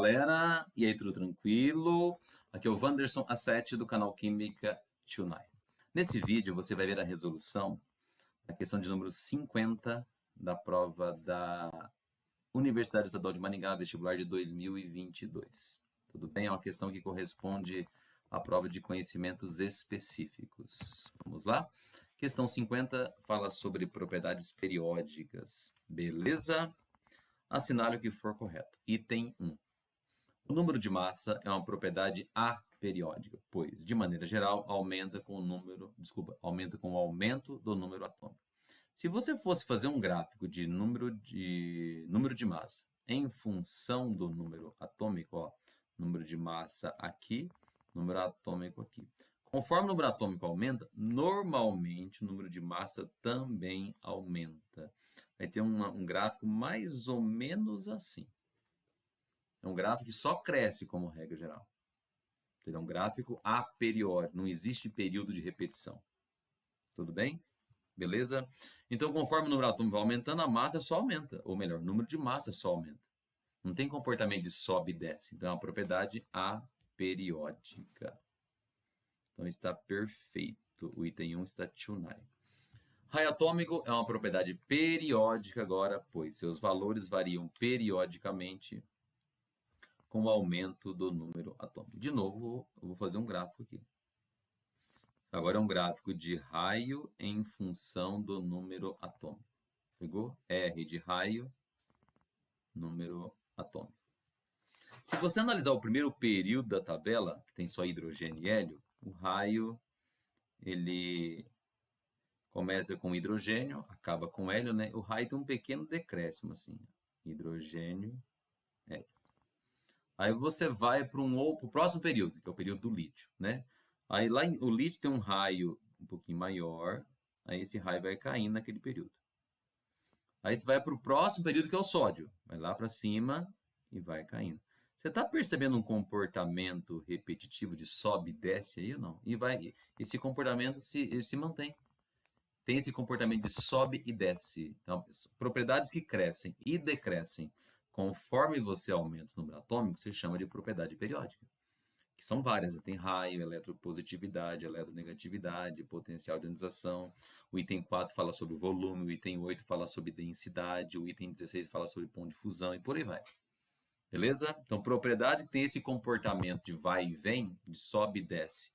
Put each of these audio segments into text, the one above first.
galera? E aí, tudo tranquilo? Aqui é o Wanderson A7 do canal Química Tunai. Nesse vídeo você vai ver a resolução da questão de número 50 da prova da Universidade Estadual de Maringá, vestibular de 2022. Tudo bem? É uma questão que corresponde à prova de conhecimentos específicos. Vamos lá? Questão 50 fala sobre propriedades periódicas. Beleza? Assinale o que for correto. Item 1. O número de massa é uma propriedade aperiódica, pois, de maneira geral, aumenta com o aumento do número atômico. Se você fosse fazer um gráfico de número de massa em função do número atômico, ó, número de massa aqui, número atômico aqui. Conforme o número atômico aumenta, normalmente o número de massa também aumenta. Vai ter um gráfico mais ou menos assim. É um gráfico que só cresce como regra geral. É um gráfico aperiódico, não existe período de repetição. Tudo bem? Beleza? Então, conforme o número atômico vai aumentando, a massa só aumenta. Ou melhor, o número de massa só aumenta. Não tem comportamento de sobe e desce. Então, é uma propriedade aperiódica. Então, está perfeito. O item 1 está tunai. Raio atômico é uma propriedade periódica agora, pois seus valores variam periodicamente com o aumento do número atômico. De novo, eu vou fazer um gráfico aqui. Agora é um gráfico de raio em função do número atômico. Pegou? R de raio, número atômico. Se você analisar o primeiro período da tabela, que tem só hidrogênio e hélio, o raio, ele começa com hidrogênio, acaba com hélio, né? O raio tem um pequeno decréscimo, assim. Hidrogênio, hélio. Aí você vai para o próximo período, que é o período do lítio, né? Aí lá o lítio tem um raio um pouquinho maior, aí esse raio vai caindo naquele período. Aí você vai para o próximo período, que é o sódio. Vai lá para cima e vai caindo. Você está percebendo um comportamento repetitivo de sobe e desce aí ou não? Esse comportamento se mantém. Tem esse comportamento de sobe e desce. Então, propriedades que crescem e decrescem conforme você aumenta o número atômico, se chama de propriedade periódica. Que são várias, né? Tem raio, eletropositividade, eletronegatividade, potencial de ionização. O item 4 fala sobre volume, o item 8 fala sobre densidade, o item 16 fala sobre ponto de fusão e por aí vai. Beleza? Então, propriedade que tem esse comportamento de vai e vem, de sobe e desce,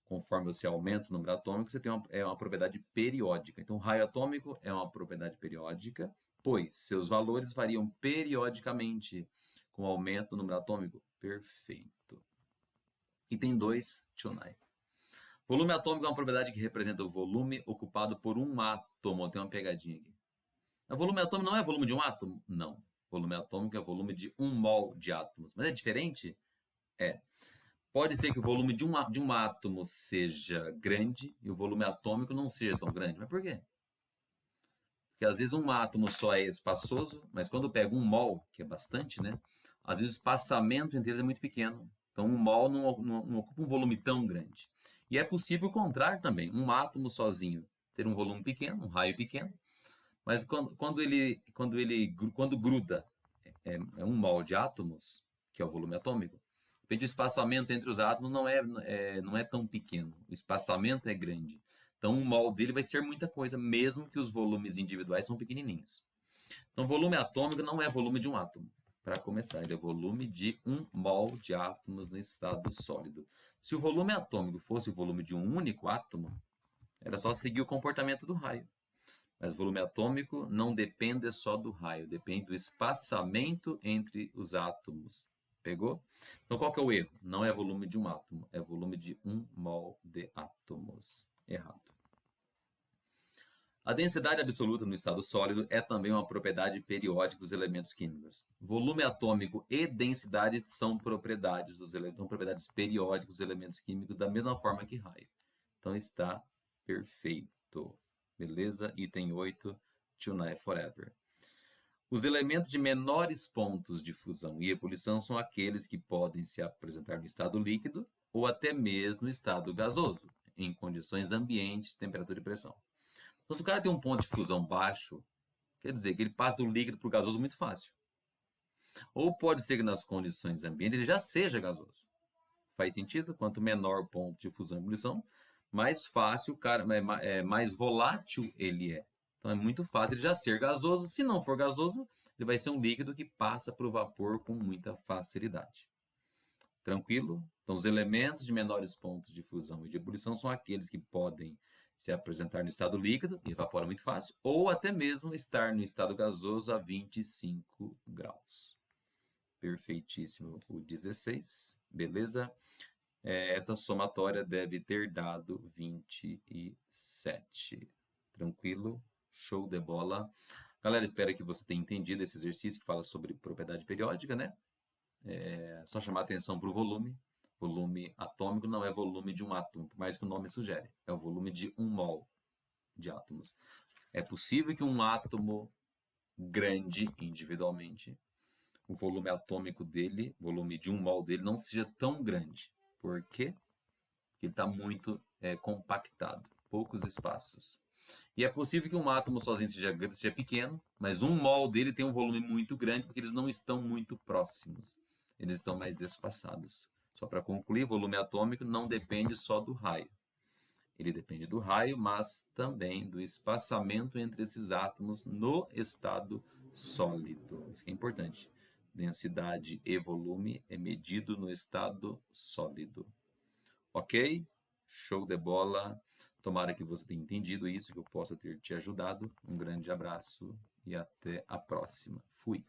conforme você aumenta o número atômico, você tem uma propriedade periódica. Então, o raio atômico é uma propriedade periódica, pois seus valores variam periodicamente com o aumento do número atômico. Perfeito. Item 2, tunai. Volume atômico é uma propriedade que representa o volume ocupado por um átomo. Tem uma pegadinha aqui. O volume atômico não é volume de um átomo? Não. Volume atômico é volume de 1 mol de átomos. Mas é diferente? É. Pode ser que o volume de um átomo seja grande e o volume atômico não seja tão grande. Mas por quê? Porque às vezes um átomo só é espaçoso, mas quando pega 1 mol, que é bastante, né? Às vezes o espaçamento entre eles é muito pequeno. Então, 1 mol não ocupa um volume tão grande. E é possível o contrário também. Um átomo sozinho ter um volume pequeno, um raio pequeno, mas quando gruda é 1 mol de átomos, que é o volume atômico, o espaçamento entre os átomos não é tão pequeno. O espaçamento é grande. Então, 1 mol dele vai ser muita coisa, mesmo que os volumes individuais são pequenininhos. Então, volume atômico não é volume de um átomo. Para começar, ele é volume de 1 mol de átomos no estado sólido. Se o volume atômico fosse o volume de um único átomo, era só seguir o comportamento do raio. Mas o volume atômico não depende só do raio, depende do espaçamento entre os átomos. Pegou? Então, qual que é o erro? Não é volume de um átomo, é volume de 1 mol de átomos. Errado. A densidade absoluta no estado sólido é também uma propriedade periódica dos elementos químicos. Volume atômico e densidade são propriedades periódicas dos elementos químicos da mesma forma que raio. Então está perfeito. Beleza? Item 8, tunai forever. Os elementos de menores pontos de fusão e ebulição são aqueles que podem se apresentar no estado líquido ou até mesmo no estado gasoso, em condições ambiente, temperatura e pressão. Então, se o cara tem um ponto de fusão baixo, quer dizer que ele passa do líquido para o gasoso muito fácil. Ou pode ser que nas condições ambiente ele já seja gasoso. Faz sentido? Quanto menor o ponto de fusão e ebulição, mais fácil, mais volátil ele é. Então é muito fácil ele já ser gasoso. Se não for gasoso, ele vai ser um líquido que passa para o vapor com muita facilidade. Tranquilo? Então, os elementos de menores pontos de fusão e de ebulição são aqueles que podem se apresentar no estado líquido, e evapora muito fácil, ou até mesmo estar no estado gasoso a 25 graus. Perfeitíssimo o 16, beleza? Essa somatória deve ter dado 27. Tranquilo? Show de bola. Galera, espero que você tenha entendido esse exercício que fala sobre propriedade periódica, né? Só chamar atenção para o volume. Volume atômico não é volume de um átomo, por mais que o nome sugere. É o volume de 1 mol de átomos. É possível que um átomo grande individualmente, o volume atômico dele, volume de 1 mol dele, não seja tão grande. Por quê? Porque ele está muito compactado, poucos espaços. E é possível que um átomo sozinho seja pequeno, mas 1 mol dele tem um volume muito grande porque eles não estão muito próximos. Eles estão mais espaçados. Só para concluir, volume atômico não depende só do raio. Ele depende do raio, mas também do espaçamento entre esses átomos no estado sólido. Isso que é importante. Densidade e volume é medido no estado sólido. Ok? Show de bola. Tomara que você tenha entendido isso, que eu possa ter te ajudado. Um grande abraço e até a próxima. Fui.